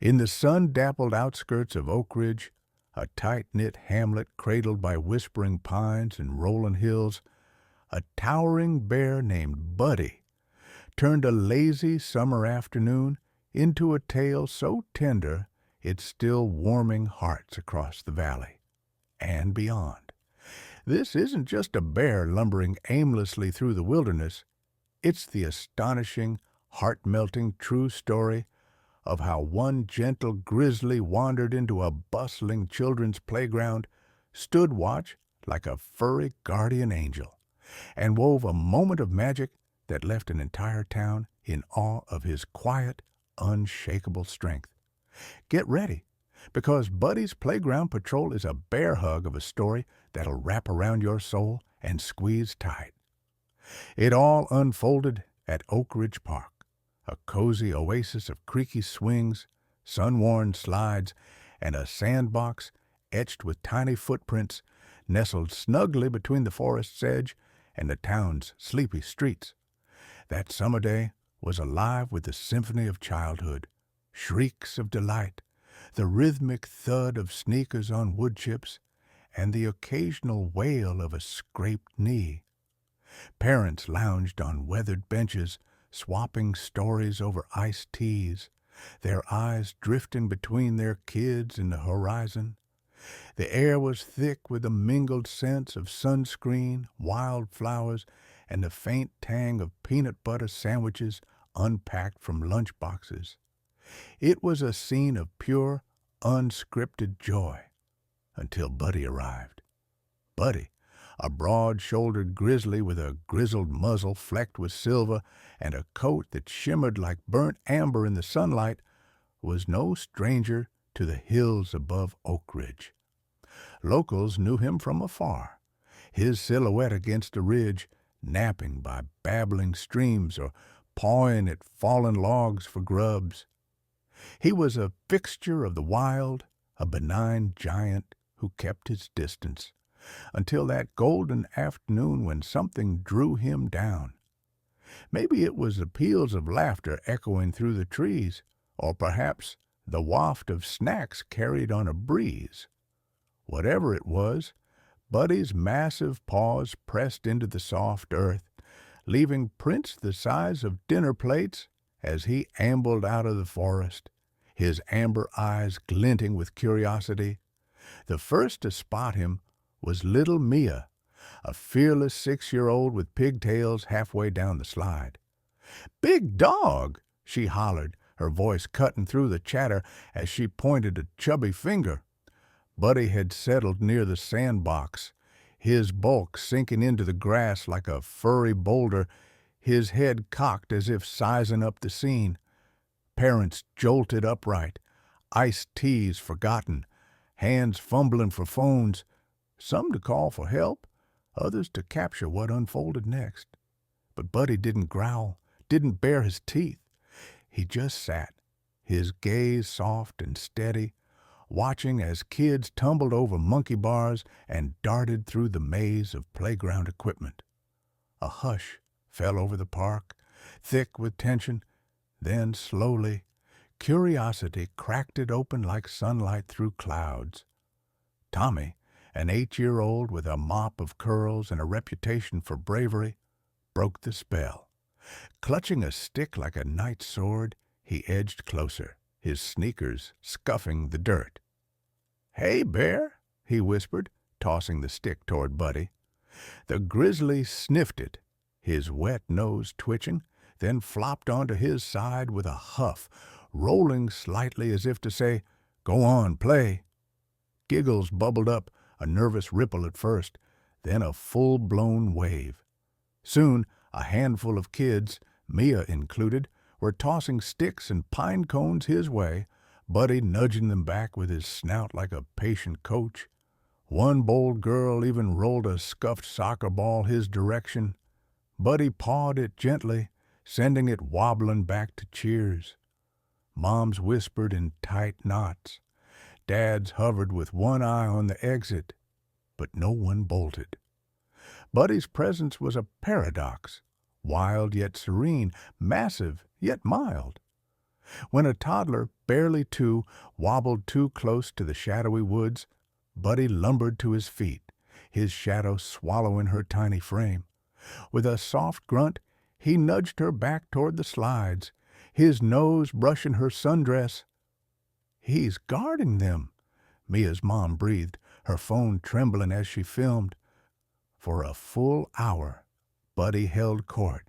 In the sun-dappled outskirts of Oak Ridge, a tight-knit hamlet cradled by whispering pines and rolling hills, a towering bear named Buddy turned a lazy summer afternoon into a tale so tender it's still warming hearts across the valley and beyond. This isn't just a bear lumbering aimlessly through the wilderness. It's the astonishing, heart-melting true story of how one gentle grizzly wandered into a bustling children's playground, stood watch like a furry guardian angel, and wove a moment of magic that left an entire town in awe of his quiet, unshakable strength. Get ready, because Buddy's Playground Patrol is a bear hug of a story that'll wrap around your soul and squeeze tight. It all unfolded at Oak Ridge Park, a cozy oasis of creaky swings, sun-worn slides, and a sandbox etched with tiny footprints nestled snugly between the forest's edge and the town's sleepy streets. That summer day was alive with the symphony of childhood, shrieks of delight, the rhythmic thud of sneakers on wood chips, and the occasional wail of a scraped knee. Parents lounged on weathered benches, swapping stories over iced teas, their eyes drifting between their kids and the horizon. The air was thick with a mingled sense of sunscreen, wildflowers, and the faint tang of peanut butter sandwiches unpacked from lunch boxes. It was a scene of pure, unscripted joy, until Buddy arrived. Buddy, a broad-shouldered grizzly with a grizzled muzzle flecked with silver and a coat that shimmered like burnt amber in the sunlight, was no stranger to the hills above Oak Ridge. Locals knew him from afar, his silhouette against a ridge, napping by babbling streams or pawing at fallen logs for grubs. He was a fixture of the wild, a benign giant who kept his distance, until that golden afternoon when something drew him down. Maybe it was the peals of laughter echoing through the trees, or perhaps the waft of snacks carried on a breeze. Whatever it was, Buddy's massive paws pressed into the soft earth, leaving prints the size of dinner plates as he ambled out of the forest, his amber eyes glinting with curiosity. The first to spot him was little Mia, a fearless 6-year-old with pigtails halfway down the slide. "Big dog!" she hollered, her voice cutting through the chatter as she pointed a chubby finger. Buddy had settled near the sandbox, his bulk sinking into the grass like a furry boulder, his head cocked as if sizing up the scene. Parents jolted upright, iced teas forgotten, hands fumbling for phones, some to call for help, others to capture what unfolded next. But Buddy didn't growl, didn't bare his teeth. He just sat, his gaze soft and steady, watching as kids tumbled over monkey bars and darted through the maze of playground equipment. A hush fell over the park, thick with tension. Then, slowly, curiosity cracked it open like sunlight through clouds. Tommy, an 8-year-old with a mop of curls and a reputation for bravery, broke the spell. Clutching a stick like a knight's sword, he edged closer, his sneakers scuffing the dirt. "Hey, Bear," he whispered, tossing the stick toward Buddy. The grizzly sniffed it, his wet nose twitching, then flopped onto his side with a huff, rolling slightly as if to say, "Go on, play." Giggles bubbled up, a nervous ripple at first, then a full-blown wave. Soon, a handful of kids, Mia included, were tossing sticks and pine cones his way, Buddy nudging them back with his snout like a patient coach. One bold girl even rolled a scuffed soccer ball his direction. Buddy pawed it gently, sending it wobbling back to cheers. Moms whispered in tight knots. Dads hovered with one eye on the exit, but no one bolted. Buddy's presence was a paradox, wild yet serene, massive yet mild. When a toddler, barely 2, wobbled too close to the shadowy woods, Buddy lumbered to his feet, his shadow swallowing her tiny frame. With a soft grunt, he nudged her back toward the slides, his nose brushing her sundress. "He's guarding them," Mia's mom breathed, her phone trembling as she filmed. For a full hour, Buddy held court,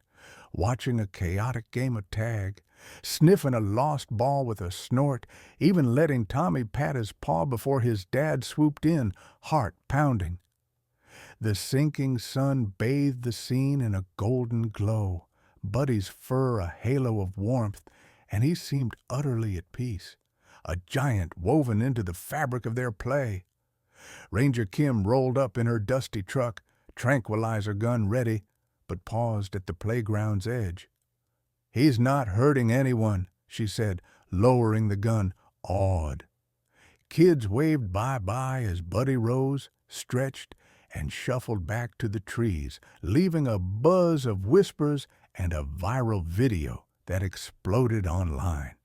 watching a chaotic game of tag, sniffing a lost ball with a snort, even letting Tommy pat his paw before his dad swooped in, heart pounding. The sinking sun bathed the scene in a golden glow, Buddy's fur a halo of warmth, and he seemed utterly at peace, a giant woven into the fabric of their play. Ranger Kim rolled up in her dusty truck, tranquilizer gun ready, but paused at the playground's edge. "He's not hurting anyone," she said, lowering the gun, awed. Kids waved bye-bye as Buddy rose, stretched, and shuffled back to the trees, leaving a buzz of whispers and a viral video that exploded online.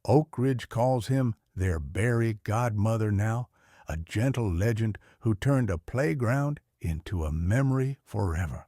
Oak Ridge calls him their berry godmother now, a gentle legend who turned a playground into a memory forever.